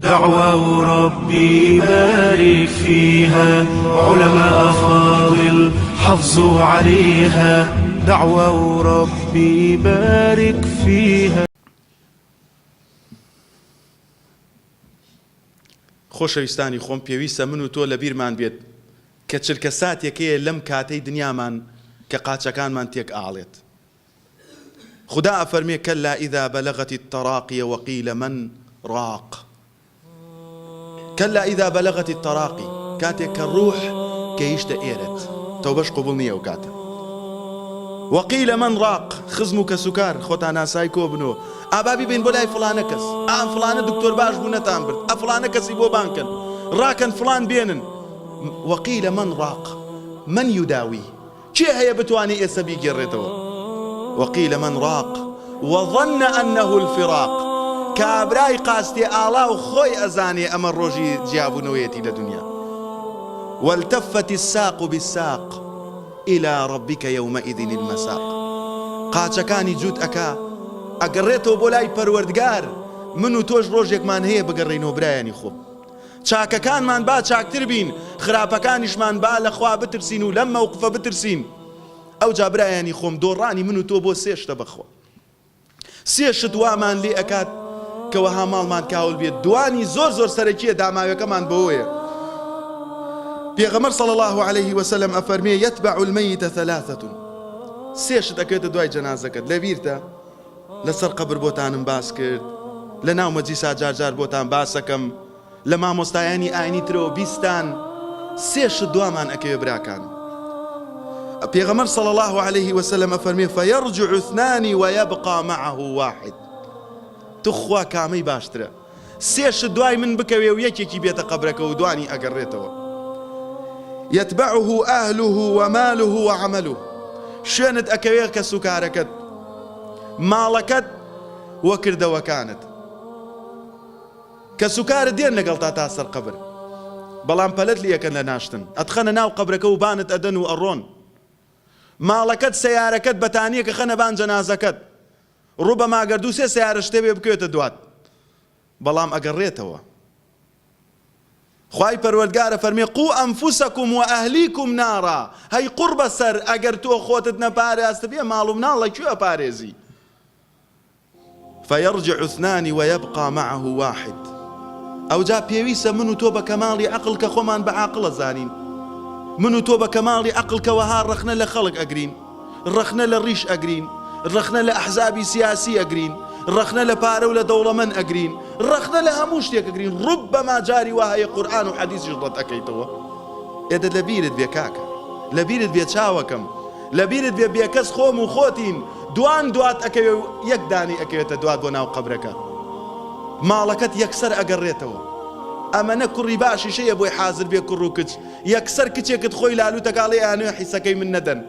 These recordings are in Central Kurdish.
دعوة ربي بارك فيها، علماء فاضل حافظوا عليها. دعوة ربي بارك فيها. خۆشەویستانی خۆم، پێویستە من و تۆ لە بیرمان بێت کە چرکە ساتێکەیە لەم کاتەی دنیامان کە قاچەکانمان تێک ئاڵێت. خدا ئەفەرمێ کەلا ئیذا بەلەغەتی التەراقی وەقیلە من ڕاق. کەلا ئیذا بەلەغەتی التەراقی، کاتێک کە ڕوح گەیشتە ئێرەت، تەوبەش قوبوڵ نییە ئەو کاتە. وەقیلە من ڕاق، خزم و کەسوکار خۆتان ئاسای کۆ بنەوە، ئابابی بین بۆ لای فڵانە کەس، ئام فڵانە دکتۆر باش بوو نەتان برد، ئە فڵانە کەسی بۆ بانکن، ڕاکەن فڵان بێنن. وەقیلە من ڕاق، من یوداوی، چێ هەیە بتوانێ ئێستا بیگێڕێتەوە؟ وەقیلە من ڕاق وظن أنه الفراق، کابرای قاستێ ئاڵا و خۆی ئەزانێ ئەمە ڕۆژی جیابوونەوەیەتی لە دنیا. والتفت الساق بالساق إلى ربك يومئذ المساق. قاچەکانی جووت ئەکا ئەگەڕێتەوە بۆ لای پەروەردگار. من و تۆش ڕۆژێکمان هەیە بگەڕێنەوە برایانی خۆم. چاکەکانمان با چاکتر بین، خراپەکانیشمان با لە خوا بترسین و لەم مەوقفە بترسین. ئەو جا برایانی خۆم، دۆڕانی من و تۆ بۆ سێشتە بەخوا. سێشت وامان لێ ئەکات کەوەها ماڵمان کاول بێت. دوانی زۆر زۆر سەرەکیە داماوەکەمان بەوەیە. پێغەمبەر صلی الله عليه وسلم ئەفەرمێ يتبع الميت ثلاثة. سێشت ئەکەوێتە دوای جەنازەکەت. لەبیرتە لەسەر قەبر بۆتانم باس کرد، لە ناو مەجلیسا جار جار بۆتان باسەکەم، لە مامۆستایانی ئاینی ترەوە بیستان. سێشت دوامان ئەکەوێ براکان. پێغەمبەر صلی الله عليه وسلم ئەفەرمێ فيرجع اثنان ويبقى معه واحد. تخوا کامەی باشترە، سێشت دوای من بکەوێ و یەکێکی بێتە قەبرەکە و دوانی ئەگەڕێتەوە. يتبعه أهله وماله وعمله. شوێنت ئەکەوێ کەسوکارەکەت، ماڵەکەت وەکردەوەکانت. کەسوکارت دێن لەگەڵ تا سەر قەبر، بەڵام پەلەت لێکەن لە ناشتن، ئەتخەنە ناو قەبرەکە و بانت ئەدەن و ئەڕۆن. ماڵەکەت سەیارەکەت بەتانیە کە خەنە بان جەنازەکەت، ڕووبەما گەر دوو سێ سەیارە شتێ بێ بکوێتە دوات، بەڵام ئەگەڕێتەوە. خوای پەروەردگارە فەرمێ قو ئەنفوسەکم و ئەهلیکم نارا. هەی قوڕ بەسەر، ئەگەر تۆ خۆتت نەپارێزتە بێ ماڵ و مناڵ لەکوێ ئەپارێزی؟ فيرجع اثنان ويبقى معه واحد. ئەو جا پێویستە من و تۆ بە کەماڵی عەقڵ کە خۆمان بە عاقڵە زانین، من و تۆ بە کەماڵی عەقڵ کەوەها ڕەخنە لە خەڵک ئەگرین، ڕەخنە لە ڕیش ئەگرین، ڕەخنە لە ئەحزابی سیاسی ئەگرین، ڕەخنە لە پارە و لە دەوڵەمەند ئەگرین، ڕەخنە لە هەموو شتێک ئەگرین. ڕوبەما جاری وا هەیە قورئان و حەدیثیش ڕەت ئەکەیتەوە. ئێدە لەبیرت بێ کاکە، لەبیرت بێ چاوەکەم، لەبیرت بێ بێکەس خۆم و خۆتین. دوان دوات ئەکەوێ و یەک دانی ئەکەوێتە دوات بۆ ناو قەبرەکە. ماڵەکەت یەکسەر ئەگەڕێتەوە. ئەمەنە کوڕی باشیشەیە بۆی حازر بێ کوڕ و کچ، یەکسەر کچێکت خۆی لالوتەکاڵێ ئانوێ حیسەکەی من نەدەن.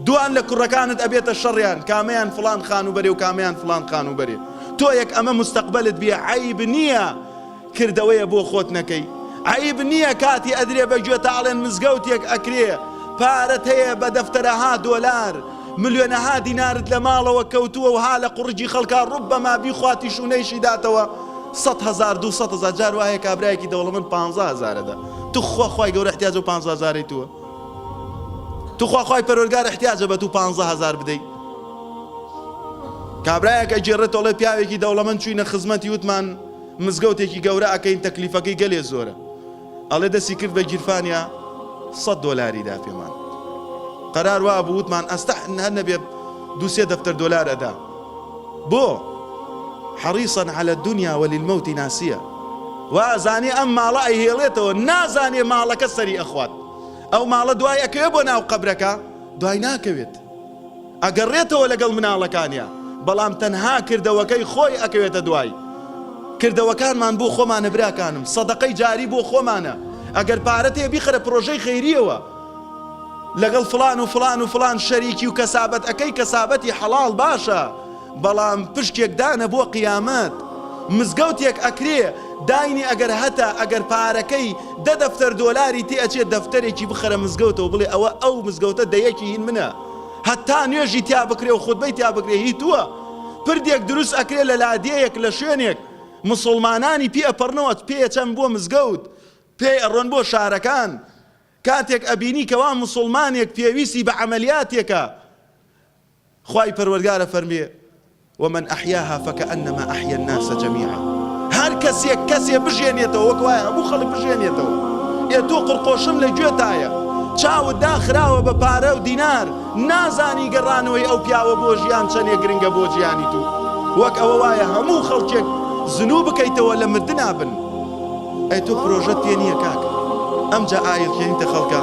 دوان لە کوڕەکانت ئەبێتە شەڕیان، کامیان فڵان خانوبەرێ و کامیان فڵان خانوبەرێ. تۆ یەک ئەمە مستەقبەلت بێ. عەیب نییە کردەوەیە بۆ خۆت نەکەی، عەیب نییە کاتی ئەدرێ بەگوێ تاڵێن مزگەوتێک ئەکرێ، پارەت هەیە بە دەفتەرەها دۆلار، ملیۆنەها دینارت لە ماڵەوە کەوتووە و ها لە قوڕجی خەڵکا ڕوبەما بیخواتی شوونەیشی داتەوە 100,000 200,000. جار وایە کابرایەکی دەوڵەمەند 15,000 تو خوای گەورە احتیاج بە 15,000 تووە، تو خوای پەروەردگار احتیاجە بە تو 15,000 بدەیت. کابرایەک ئەجێڕێت ئەڵێ پیاوێکی دەوڵەمەند چوینە خزمەتی وتمان مزگەوتێکی گەورە ئەکەین، تەکلیفەکەی گەلێ زۆرە. ئەڵێ دەستی کرد بە گیرفانیا 100 دۆلاری دا پێمان. قەرار وا بوو وتمان ئەستەحن هەر نەبێ 2-3 دەفتەر دۆلار ئەدا. بۆ حەریصەن عەلە الدونیا وەللمەوتی ناسیە. وازانێ ئەم ماڵە ئەیهێڵێتەوە، نازانێ ماڵەکە سەری ئەخوات. ئەو ماڵە دوای ئەکەوێ بۆ ناو قەبرەکە، دوای ناکەوێت، ئەگەڕێتەوە لەگەڵ مناڵەکانیە، بەڵام تەنها کردەوەکەی خۆی ئەکەوێتە دوای. کردەوەکانمان بۆ خۆمانە براکانم، سەدەقەی جاری بۆ خۆمانە. ئەگەر پارەت هەیە بیخەرە پرۆژەی خەیریەوە، لەگەڵ فڵان و فڵان و فڵان شەریکی و کەسابەت ئەەکەی، کەسابەتی حەڵاڵ باشە، بەڵام پشتێکدانە بۆ قیامەت. مزگەوتێک ئەکرێ داینی ئەگەر هەتا ئەگەر پارەکەی 10 دەفتەر دۆلاری تێ ئەچێت دەفتەرێکی بخەرە مزگەوتەوە بڵێ ئەوە ئەو مزگەوتە دەیەکی هین منە، هەتا نوێژی تیا بکرێ و خودبەی تیا بکرێ هیتووە. پردێک دروست ئەکرێ لە لادێیەک لە شوێنێک، مسلمانانی پێ ئەپەڕنەوە پێچەند بۆ مزگەوت پێ ئەڕۆن بۆ شارەکان کاتێک ئەبینی کەوا مسلمانێک پێویستی بە عەمەلیاتێکە خوای پەروەردگارە فەرمێ ومن أحياها فكأنما أحيا الناس جميعا هەر کەسێ بژێنێتەوە وەک وایە هەموو خەڵک بژێنێتەوە تۆ قڕقۆشم لە گوێتایە چاوت داخراوە بە پارە و دینار نازانی گەڕانەوەی ئەو پیاوە بۆ ژیان چەندێک گرنگە بۆ گیانی تو وەک ئەوە وایە هەموو خەڵکێک زنوو بکەیتەوە لە مردنا بن ئەی تۆ پرۆژەت پێ نییە کاکە ئەمجا ئایر خێنیتە خەڵکە